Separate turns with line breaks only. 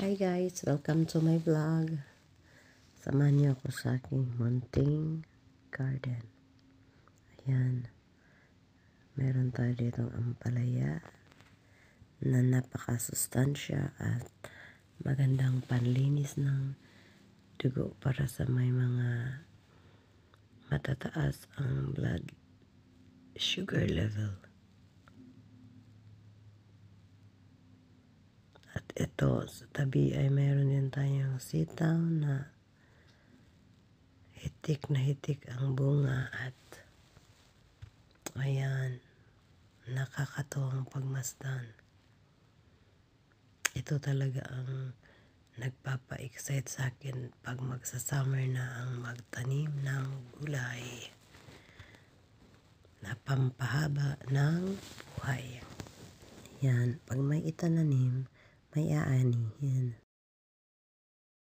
Hi guys, welcome to my vlog. Samahan niyo ako sa aking munting garden. Ayan, meron tayo ditong ampalaya na napakasustansya at magandang panlinis ng dugo para sa may mga matataas ang blood sugar level. At ito, sa tabi ay mayroon din tayong sitaw na hitik ang bunga at ayan, nakakatuwang pagmasdan. Ito talaga ang nagpapa-excite sa akin pag magsa-summer na ang magtanim ng gulay na pampahaba ng buhay. Yan, pag may itananim, may aani. Yan.